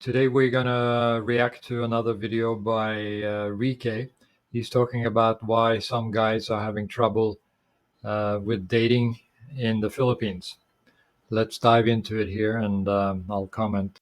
Today we're gonna react to another video by Reekay. He's talking about why some guys are having trouble with dating in the Philippines. Let's dive into it here, and I'll comment.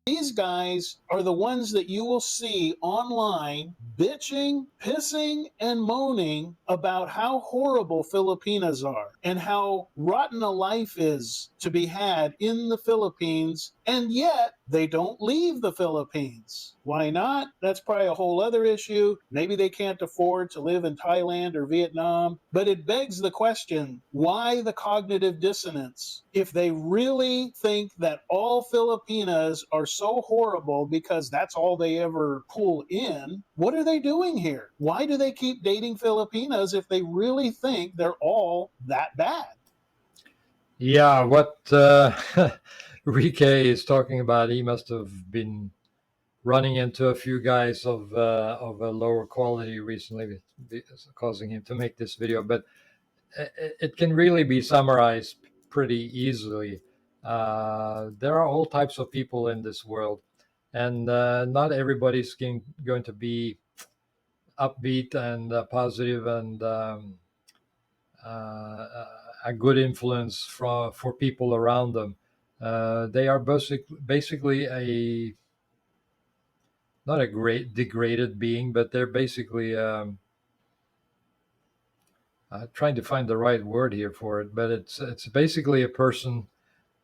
These guys are the ones that you will see online bitching, pissing, and moaning about how horrible Filipinas are and how rotten a life is to be had in the Philippines, and yet they don't leave the Philippines. Why not? That's probably a whole other issue. Maybe they can't afford to live in Thailand or Vietnam, but it begs the question, why the cognitive dissonance? If they really think that all Filipinas are so horrible because that's all they ever pull in, what are they doing here? Why do they keep dating Filipinas if they really think they're all that bad? Yeah, what Reekay is talking about, he must have been running into a few guys of a lower quality recently, causing him to make this video. But it can really be summarized pretty easily. There are all types of people in this world, and not everybody's going to be upbeat and positive and a good influence for people around them. They are basically a not a great degraded being, but they're basically trying to find the right word here for it. But it's basically a person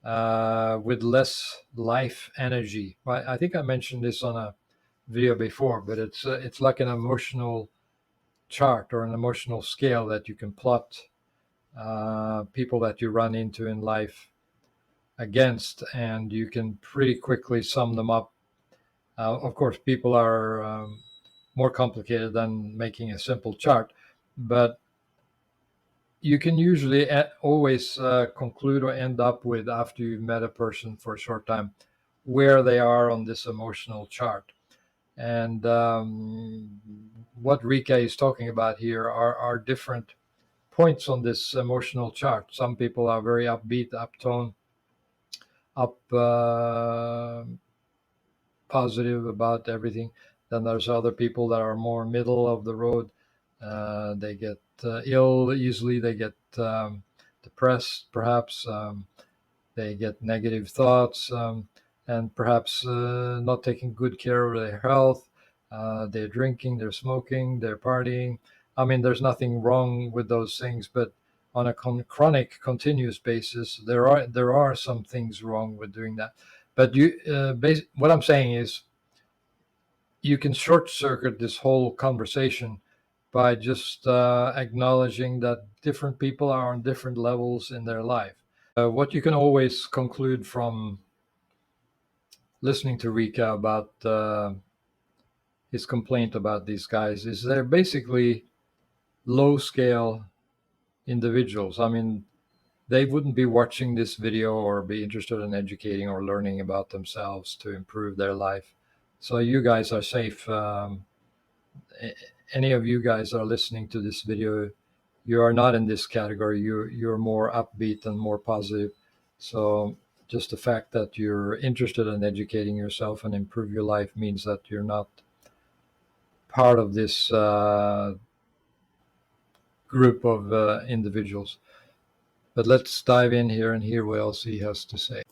with less life energy. I think I mentioned this on a video before, but it's like an emotional chart or an emotional scale that you can plot people that you run into in life against, and you can pretty quickly sum them up. Of course, people are more complicated than making a simple chart, but you can usually always conclude or end up with, after you've met a person for a short time, where they are on this emotional chart. And what Reekay is talking about here are different points on this emotional chart. Some people are very upbeat, uptone, up positive about everything. Then there's other people that are more middle of the road. They get ill easily. They get depressed, perhaps. They get negative thoughts, and perhaps not taking good care of their health. They're drinking, they're smoking, they're partying. I mean, there's nothing wrong with those things, but on a chronic, continuous basis, there are some things wrong with doing that. But what I'm saying is, you can short circuit this whole conversation by just acknowledging that different people are on different levels in their life. What you can always conclude from listening to Rika about his complaint about these guys is they're basically low scale individuals. I mean, they wouldn't be watching this video or be interested in educating or learning about themselves to improve their life. So you guys are safe. Any of you guys are listening to this video, you are not in this category. You're more upbeat and more positive. So just the fact that you're interested in educating yourself and improve your life means that you're not part of this group of individuals. But let's dive in here and hear what else he has to say.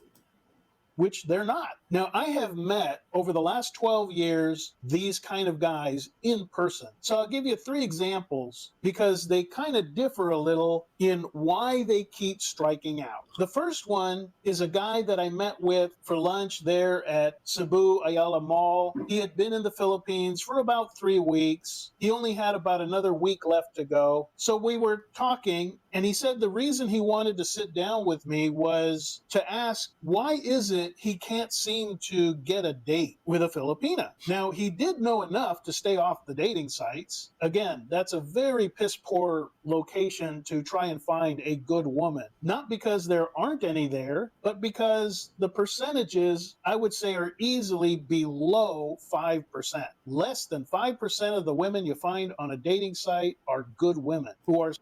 which they're not. Now, I have met over the last 12 years these kind of guys in person. So I'll give you 3 examples because they kind of differ a little in why they keep striking out. The first one is a guy that I met with for lunch there at Cebu Ayala Mall. He had been in the Philippines for about 3 weeks. He only had about another week left to go. So we were talking, and he said the reason he wanted to sit down with me was to ask, why is it he can't seem to get a date with a Filipina? Now, he did know enough to stay off the dating sites. Again, that's a very piss poor location to try and find a good woman. Not because there aren't any there, but because the percentages, I would say, are easily below 5%. Less than 5% of the women you find on a dating site are good women who are.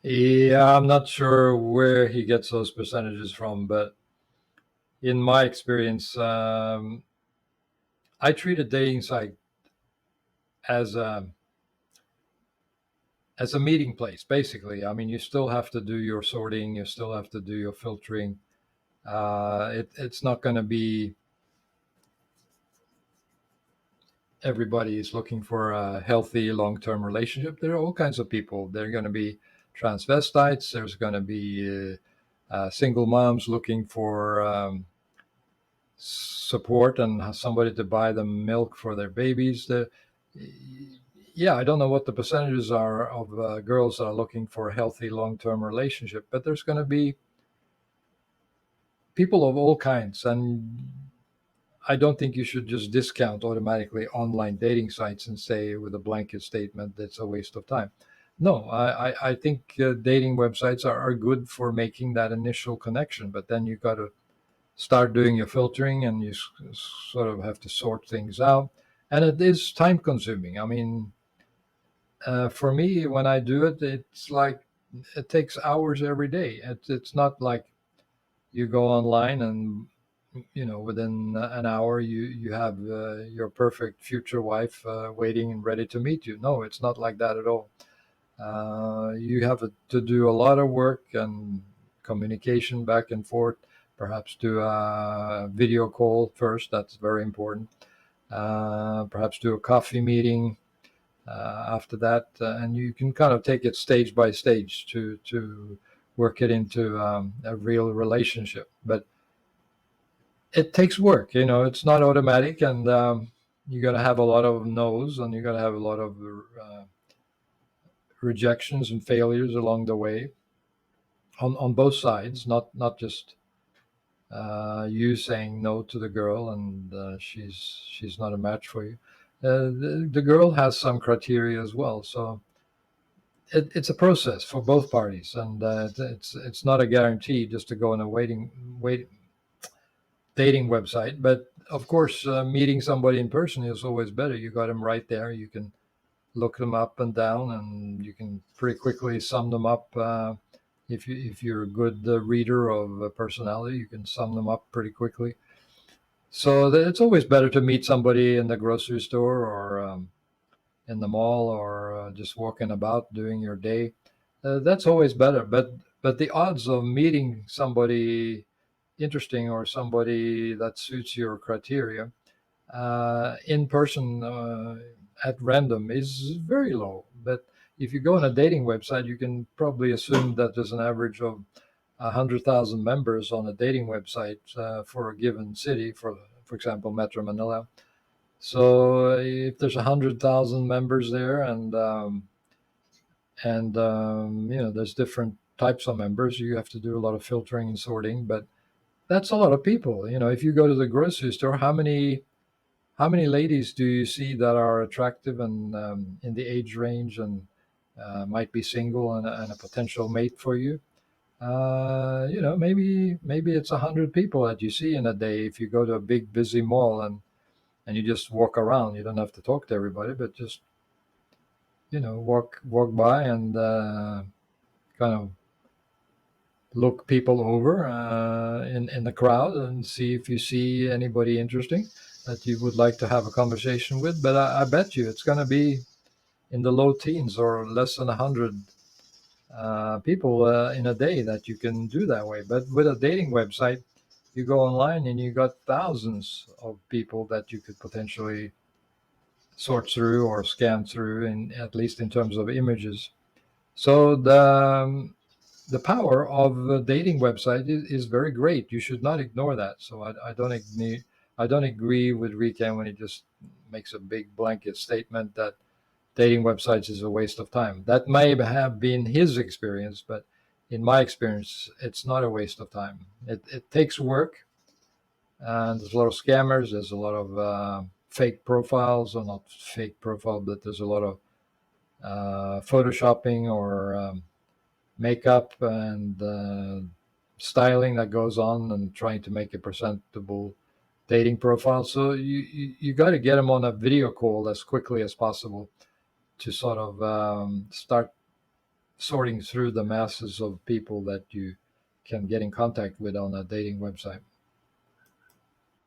Yeah, I'm not sure where he gets those percentages from, but in my experience, I treat a dating site as a meeting place, basically. I mean, you still have to do your sorting, you still have to do your filtering. It's not going to be everybody is looking for a healthy long-term relationship. There are all kinds of people. There are going to be transvestites. There's going to be single moms looking for support and somebody to buy them milk for their babies. Yeah, I don't know what the percentages are of girls that are looking for a healthy long-term relationship, but there's going to be people of all kinds, and I don't think you should just discount automatically online dating sites and say with a blanket statement that's a waste of time. No, I think dating websites are good for making that initial connection, but then you got to start doing your filtering and you sort of have to sort things out. And it is time consuming. I mean, for me, when I do it, it's like it takes hours every day. It's not like you go online and within an hour you have your perfect future wife waiting and ready to meet you. No, it's not like that at all. You have to do a lot of work and communication back and forth. Perhaps do a video call first. That's very important. Perhaps do a coffee meeting after that, and you can kind of take it stage by stage to work it into a real relationship. But it takes work. It's not automatic, and you're going to have a lot of no's, and you're going to have a lot of rejections and failures along the way on both sides. Not just you saying no to the girl and she's not a match for you. The girl has some criteria as well, so it's a process for both parties, and it's not a guarantee just to go on a wait dating website. But of course, meeting somebody in person is always better. You got them right there. You can look them up and down, and you can pretty quickly sum them up. If you're a good reader of personality, you can sum them up pretty quickly. So it's always better to meet somebody in the grocery store or in the mall or just walking about doing your day. That's always better. But the odds of meeting somebody interesting or somebody that suits your criteria in person at random is very low. But if you go on a dating website, you can probably assume that there's an average of 100,000 members on a dating website for a given city, for example, Metro Manila. So if there's 100,000 members there, and there's different types of members, you have to do a lot of filtering and sorting. But that's a lot of people. If you go to the grocery store, how many ladies do you see that are attractive and in the age range and might be single and a potential mate for you? Maybe it's 100 people that you see in a day. If you go to a big busy mall and you just walk around, you don't have to talk to everybody, but just walk by and kind of look people over in the crowd and see if you see anybody interesting that you would like to have a conversation with. But I bet you it's going to be in the low teens or less than 100 people in a day that you can do that way. But with a dating website, you go online and you got thousands of people that you could potentially sort through or scan through, in at least in terms of images. So the power of a dating website is very great. You should not ignore that. So I don't agree with Reekay when he just makes a big blanket statement that dating websites is a waste of time. That may have been his experience, but in my experience, it's not a waste of time. It takes work, and there's a lot of scammers. There's a lot of fake profiles, or not fake profile, but there's a lot of photoshopping or makeup and styling that goes on and trying to make a presentable dating profile. So you got to get them on a video call as quickly as possible to sort of start sorting through the masses of people that you can get in contact with on a dating website.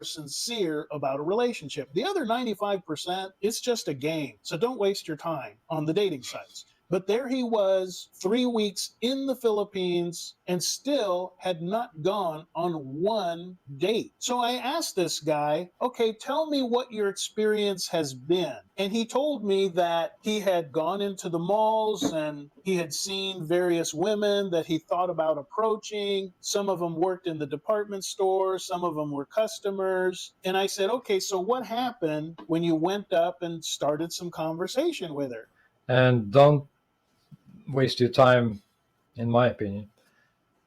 sincere about a relationship. The other 95%, it's just a game. So don't waste your time on the dating sites. But there he was, 3 weeks in the Philippines, and still had not gone on one date. So I asked this guy, okay, tell me what your experience has been. And he told me that he had gone into the malls and he had seen various women that he thought about approaching. Some of them worked in the department store, some of them were customers. And I said, okay, so what happened when you went up and started some conversation with her? And don't waste your time, in my opinion,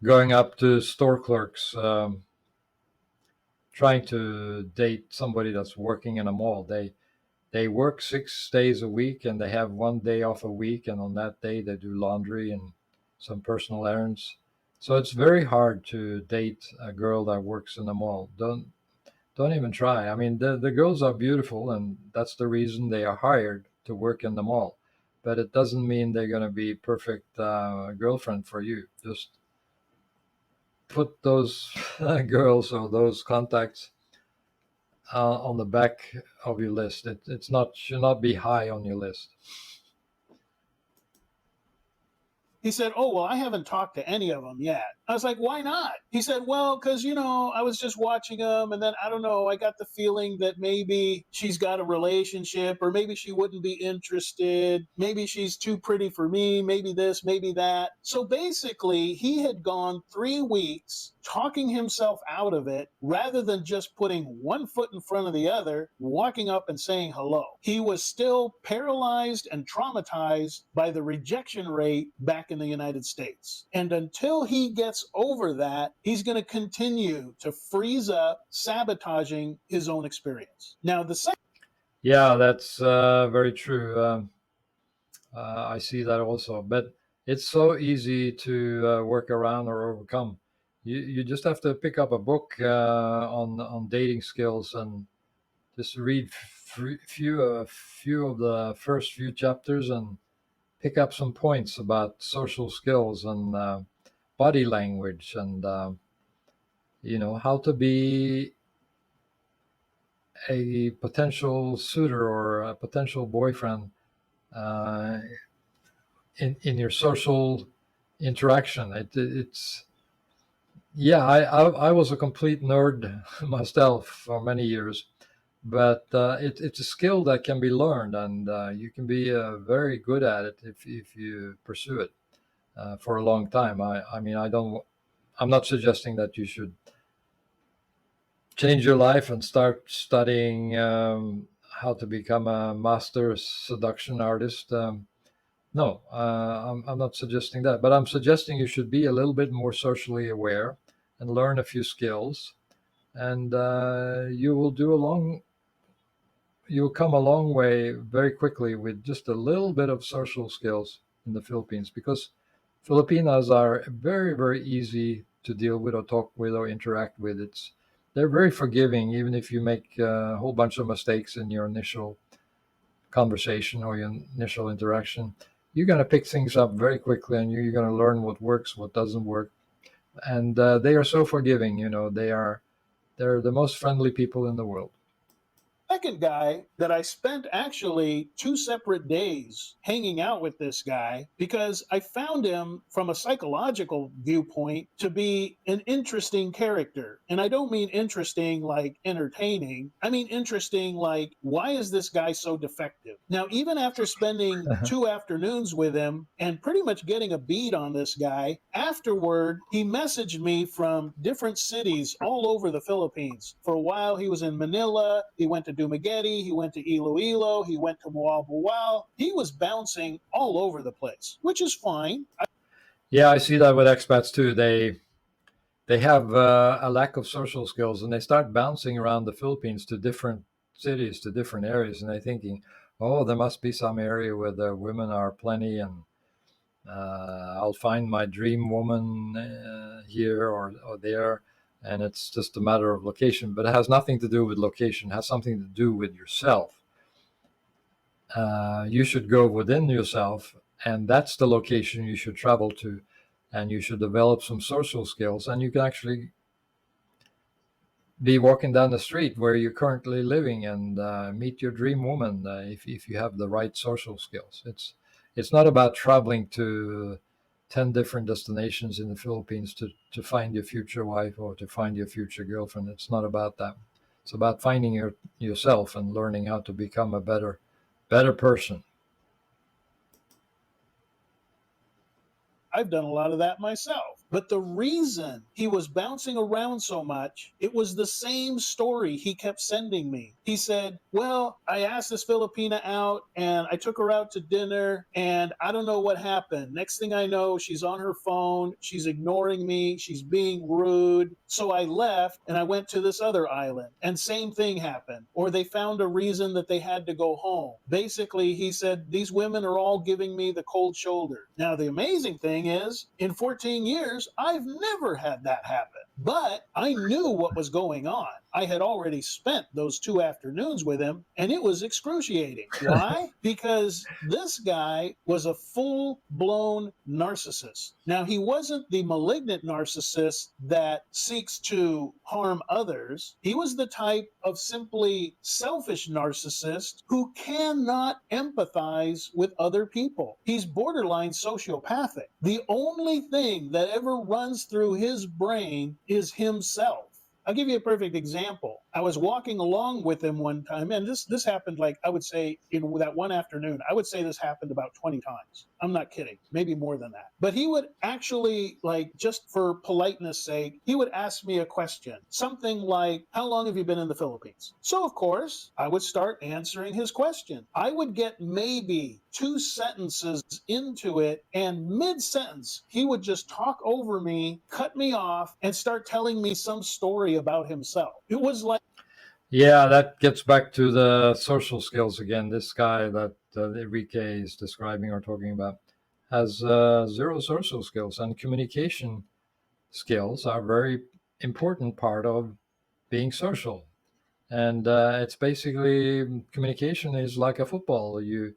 going up to store clerks trying to date somebody that's working in a mall. They work 6 days a week and they have one day off a week, and on that day they do laundry and some personal errands. So it's very hard to date a girl that works in a mall. Don't even try. I mean, the girls are beautiful, and that's the reason they are hired to work in the mall. But it doesn't mean they're going to be perfect girlfriend for you. Just put those girls or those contacts on the back of your list. It's not should not be high on your list. He said, oh, well, I haven't talked to any of them yet. I was like, why not? He said, well, because, I was just watching them. And then I don't know, I got the feeling that maybe she's got a relationship, or maybe she wouldn't be interested. Maybe she's too pretty for me. Maybe this, maybe that. So basically, he had gone 3 weeks talking himself out of it rather than just putting one foot in front of the other, walking up and saying hello. He was still paralyzed and traumatized by the rejection rate back in the United States. And until he gets over that, he's going to continue to freeze up, sabotaging his own experience. Now, the second. Yeah, that's very true. I see that also, but it's so easy to work around or overcome. You just have to pick up a book on dating skills and just read few of the first few chapters and pick up some points about social skills and body language and how to be a potential suitor or a potential boyfriend uh, in your social interaction. It's yeah, I was a complete nerd myself for many years, but it's a skill that can be learned, and you can be very good at it if you pursue it for a long time. I mean, I'm not suggesting that you should change your life and start studying how to become a master seduction artist. No, I'm not suggesting that, but I'm suggesting you should be a little bit more socially aware and learn a few skills, and you will come a long way very quickly with just a little bit of social skills in the Philippines, because Filipinos are very, very easy to deal with or talk with or interact with. They're very forgiving, even if you make a whole bunch of mistakes in your initial conversation or your initial interaction. You're going to pick things up very quickly, and you're going to learn what works, what doesn't work, and they are so forgiving. They're the most friendly people in the world. Second guy that I spent actually 2 separate days hanging out with this guy because I found him from a psychological viewpoint to be an interesting character. And I don't mean interesting like entertaining. I mean interesting like, why is this guy so defective? Now, even after spending 2 afternoons with him and pretty much getting a bead on this guy, afterward, he messaged me from different cities all over the Philippines. For a while, he was in Manila. He went to Dumaguete. He went to Iloilo. He went to Moalboal. He was bouncing all over the place, which is fine. Yeah, I see that with expats too. They have a lack of social skills, and they start bouncing around the Philippines to different cities, to different areas, and they're thinking, "Oh, there must be some area where the women are plenty, and I'll find my dream woman here or there." And it's just a matter of location, but it has nothing to do with location. It has something to do with yourself. You should go within yourself, and that's the location you should travel to, and you should develop some social skills, and you can actually be walking down the street where you're currently living and meet your dream woman if you have the right social skills. It's not about traveling to 10 different destinations in the Philippines to find your future wife or to find your future girlfriend. It's not about that. It's about finding yourself and learning how to become a better person. I've done a lot of that myself. But the reason he was bouncing around so much, it was the same story he kept sending me. He said, "Well, I asked this Filipina out and I took her out to dinner and I don't know what happened. Next thing I know, she's on her phone. She's ignoring me. She's being rude. So I left and I went to this other island and same thing happened. Or they found a reason that they had to go home." Basically, he said, "These women are all giving me the cold shoulder." Now, the amazing thing is, in 14 years, I've never had that happen. But I knew what was going on. I had already spent those 2 afternoons with him, and it was excruciating. Why? Because this guy was a full blown narcissist. Now, he wasn't the malignant narcissist that seeks to harm others. He was the type of simply selfish narcissist who cannot empathize with other people. He's borderline sociopathic. The only thing that ever runs through his brain is himself. I'll give you a perfect example. I was walking along with him one time, and this happened like I would say in that one afternoon. I would say this happened about 20 times. I'm not kidding, maybe more than that. But he would actually, like, just for politeness sake, he would ask me a question, something like, "How long have you been in the Philippines?" So of course, I would start answering his question. I would get maybe 2 sentences into it, and mid-sentence, he would just talk over me, cut me off, and start telling me some story about himself. It was like, Yeah, that gets back to the social skills again. This guy that Reekay is describing or talking about has zero social skills, and communication skills are very important part of being social. And it's basically communication is like a football. You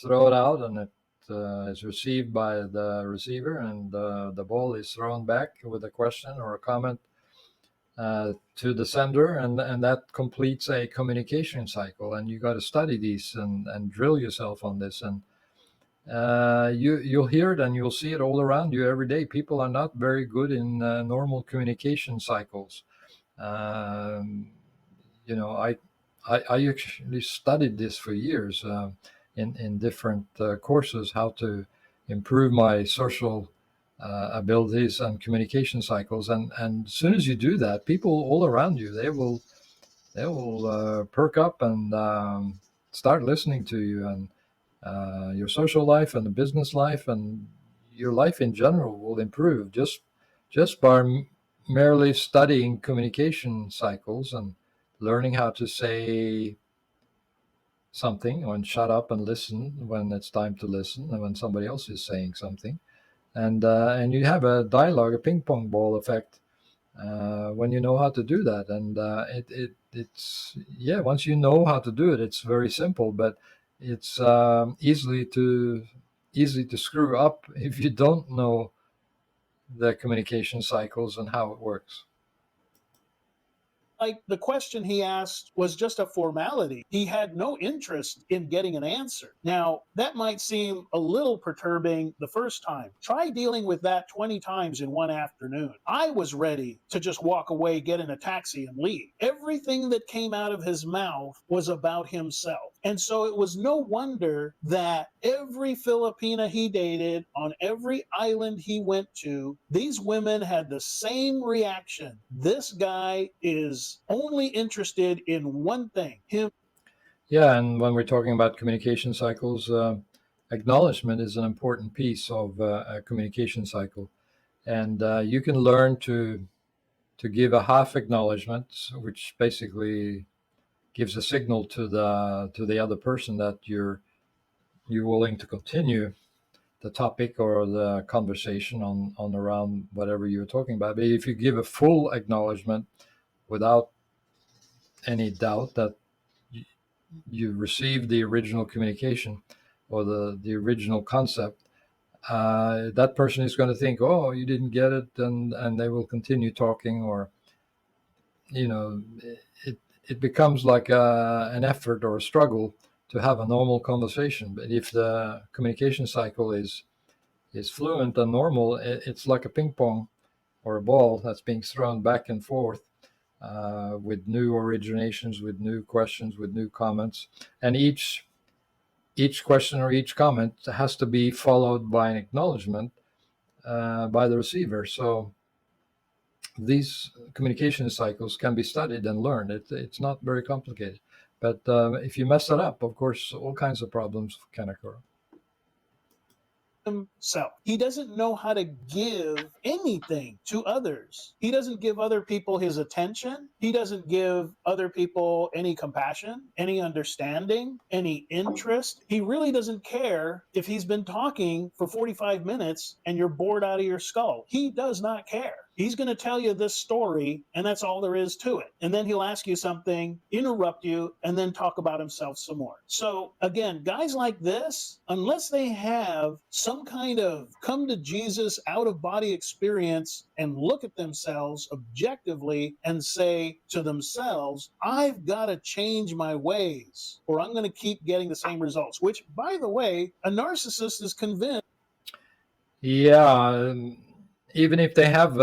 throw it out, and it is received by the receiver, and the ball is thrown back with a question or a comment to the sender, and that completes a communication cycle. And you got to study these and drill yourself on this, and you'll hear it and you'll see it all around you every day. People are not very good in normal communication cycles. Um, I actually studied this for years in different courses, how to improve my social abilities and communication cycles. And as soon as you do that, people all around you, they will perk up and start listening to you, and your social life and the business life and your life in general will improve just by merely studying communication cycles and learning how to say something and shut up and listen when it's time to listen and when somebody else is saying something. And you have a dialogue, a ping pong ball effect, when you know how to do that. And it's yeah, once you know how to do it, it's very simple, but it's easy to screw up if you don't know the communication cycles and how it works. Like the question he asked was just a formality. He had no interest in getting an answer. Now, that might seem a little perturbing the first time. Try dealing with that 20 times in one afternoon. I was ready to just walk away, get in a taxi, and leave. Everything that came out of his mouth was about himself. And so it was no wonder that every Filipina he dated, on every island he went to, these women had the same reaction. This guy is only interested in one thing, him. Yeah, and when we're talking about communication cycles, acknowledgement is an important piece of a communication cycle, and you can learn to give a half acknowledgement, which basically gives a signal to the other person that you're willing to continue the topic or the conversation on around whatever you're talking about. But if you give a full acknowledgement without any doubt that you received the original communication or the original concept, that person is going to think, "Oh, you didn't get it," and they will continue talking, or you know, it becomes like an effort or a struggle to have a normal conversation. But if the communication cycle is fluent and normal, it's like a ping pong or a ball that's being thrown back and forth with new originations, with new questions, with new comments, and each question or each comment has to be followed by an acknowledgement by the receiver. So these communication cycles can be studied and learned. It's not very complicated, but if you mess it up, of course, all kinds of problems can occur. Himself. He doesn't know how to give anything to others. He doesn't give other people his attention. He doesn't give other people any compassion, any understanding, any interest. He really doesn't care if he's been talking for 45 minutes and you're bored out of your skull. He does not care. He's going to tell you this story, and that's all there is to it. And then he'll ask you something, interrupt you, and then talk about himself some more. So, again, guys like this, unless they have some kind of come to Jesus out of body experience and look at themselves objectively and say to themselves, I've got to change my ways, or I'm going to keep getting the same results, which, by the way, a narcissist is convinced. Yeah, even if they have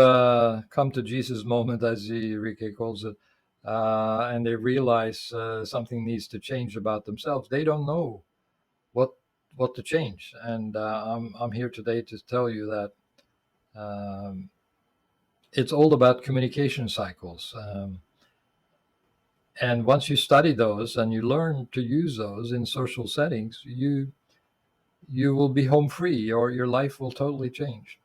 come to Jesus moment, as Reekay calls it, and they realize something needs to change about themselves, they don't know what what to change. And I'm here today to tell you that um, it's all about communication cycles. And once you study those and you learn to use those in social settings, you will be home free, or your life will totally change.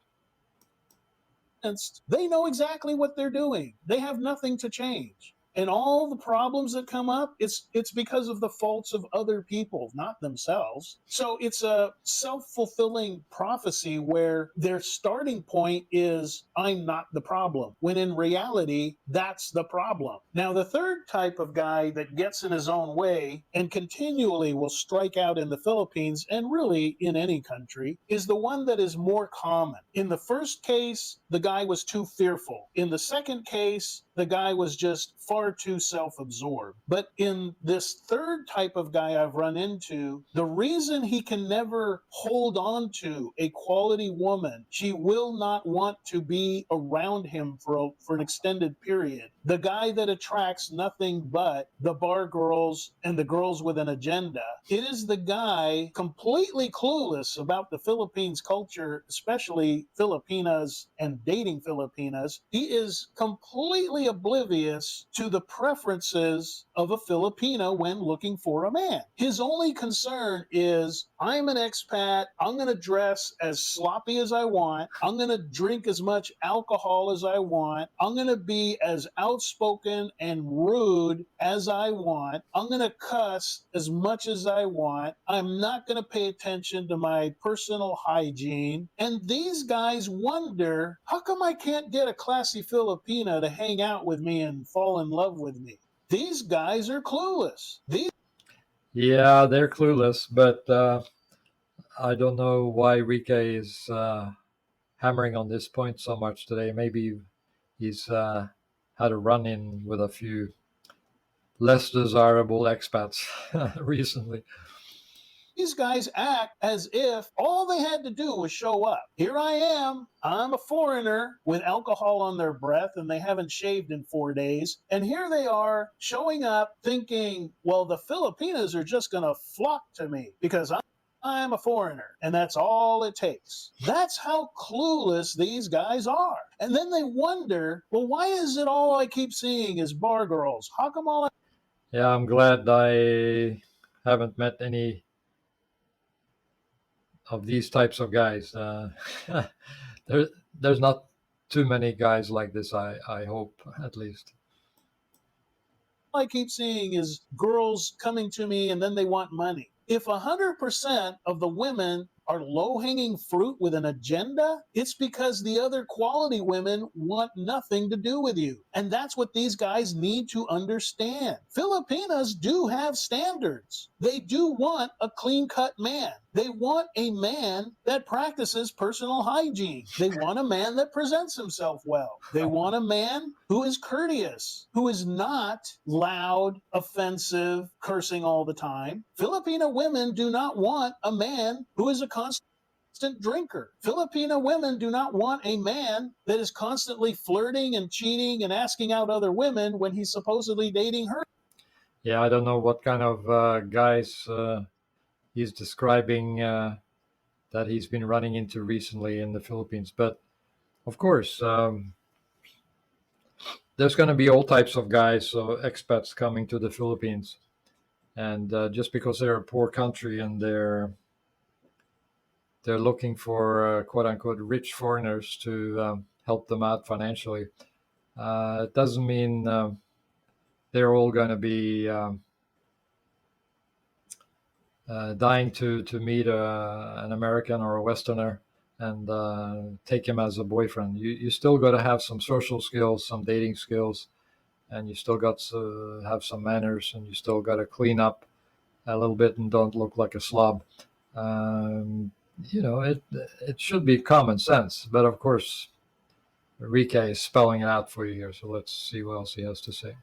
They know exactly what they're doing. They have nothing to change. and all the problems that come up, it's because of the faults of other people, not themselves. So it's a self-fulfilling prophecy where their starting point is, I'm not the problem, when in reality that's the problem. Now the third type of guy that gets in his own way and continually will strike out in the Philippines and really in any country is the one that is more common. In the first case, the guy was too fearful. In the second case, the guy was just far too self-absorbed. But in this third type of guy I've run into, the reason he can never hold on to a quality woman, she will not want to be around him for an extended period. The guy that attracts nothing but the bar girls and the girls with an agenda. It is the guy completely clueless about the Philippines culture, especially Filipinas and dating Filipinas. He is completely oblivious to the preferences of a Filipina when looking for a man. His only concern is, I'm an expat, I'm going to dress as sloppy as I want, I'm going to drink as much alcohol as I want, I'm going to be as outspoken and rude as I want, I'm going to cuss as much as I want, I'm not going to pay attention to my personal hygiene. And these guys wonder, how come I can't get a classy Filipina to hang out with me and fall in love with me? These guys are clueless. Yeah, they're clueless, but I don't know why Reekay is hammering on this point so much today. Maybe he's had a run in with a few less desirable expats recently. These guys act as if all they had to do was show up. Here I am. I'm a foreigner with alcohol on their breath and they haven't shaved in 4 days. And here they are showing up thinking, well, the Filipinas are just going to flock to me because I'm a foreigner, and that's all it takes. That's how clueless these guys are. And then they wonder, well, why is it all I keep seeing is bar girls? How come all Yeah, I'm glad I haven't met any of these types of guys. There, there's not too many guys like this. I hope at least. I keep seeing is girls coming to me and then they want money? If 100% of the women are low-hanging fruit with an agenda, it's because the other quality women want nothing to do with you. And that's what these guys need to understand. Filipinas do have standards. They do want a clean-cut man. They want a man that practices personal hygiene. They want a man that presents himself well. They want a man who is courteous, who is not loud, offensive, cursing all the time. Filipina women do not want a man who is a constant drinker. Filipina women do not want a man that is constantly flirting and cheating and asking out other women when he's supposedly dating her. Yeah, I don't know what kind of guys he's describing that he's been running into recently in the Philippines. But of course, there's going to be all types of guys, so expats coming to the Philippines, and just because they're a poor country and they're looking for quote unquote rich foreigners to help them out financially, it doesn't mean they're all going to be dying to meet an American or a Westerner and take him as a boyfriend. You still got to have some social skills, some dating skills, and you still got to have some manners, and you still got to clean up a little bit and don't look like a slob. Um, it should be common sense, but of course, Reekay is spelling it out for you here. So let's see what else he has to say.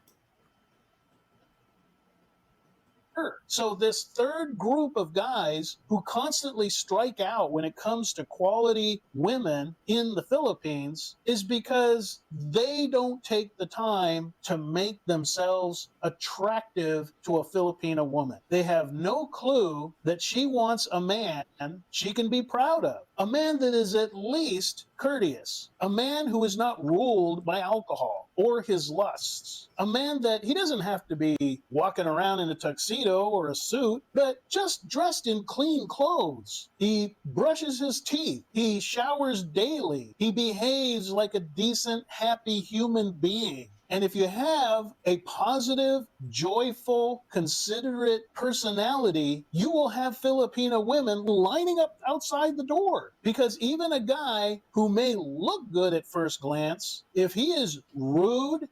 So this third group of guys who constantly strike out when it comes to quality women in the Philippines is because they don't take the time to make themselves attractive to a Filipina woman. They have no clue that she wants a man she can be proud of, a man that is at least courteous, a man who is not ruled by alcohol or his lusts, a man that he doesn't have to be walking around in a tuxedo or a suit, but just dressed in clean clothes. He brushes his teeth, he showers daily, he behaves like a decent, happy human being. And if you have a positive, joyful, considerate personality, you will have Filipino women lining up outside the door. Because even a guy who may look good at first glance, if he is rude,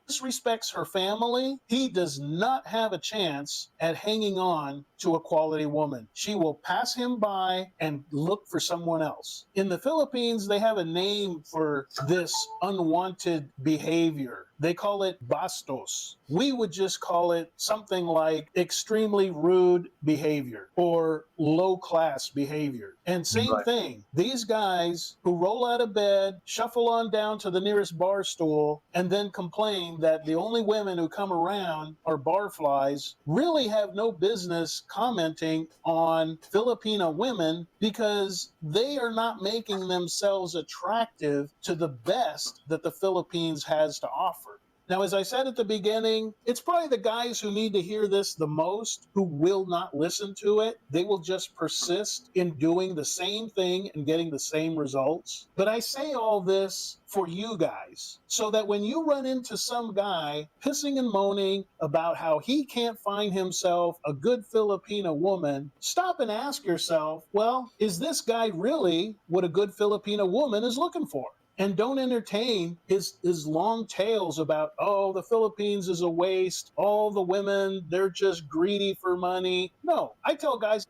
disrespects her family, he does not have a chance at hanging on to a quality woman. She will pass him by and look for someone else. In the Philippines, they have a name for this unwanted behavior. They call it bastos. We would just call it something like extremely rude behavior or low class behavior. And same Right. thing, these guys who roll out of bed, shuffle on down to the nearest bar stool, and then complain that the only women who come around are barflies really have no business commenting on Filipino women because they are not making themselves attractive to the best that the Philippines has to offer. Now, as I said at the beginning, it's probably the guys who need to hear this the most who will not listen to it. They will just persist in doing the same thing and getting the same results. But I say all this for you guys so that when you run into some guy pissing and moaning about how he can't find himself a good Filipino woman, stop and ask yourself, well, is this guy really what a good Filipino woman is looking for? And don't entertain his long tales about, oh, the Philippines is a waste. All the women, they're just greedy for money. No, I tell guys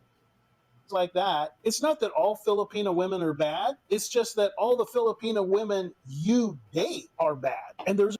like that, it's not that all Filipino women are bad. It's just that all the Filipino women you date are bad. And there's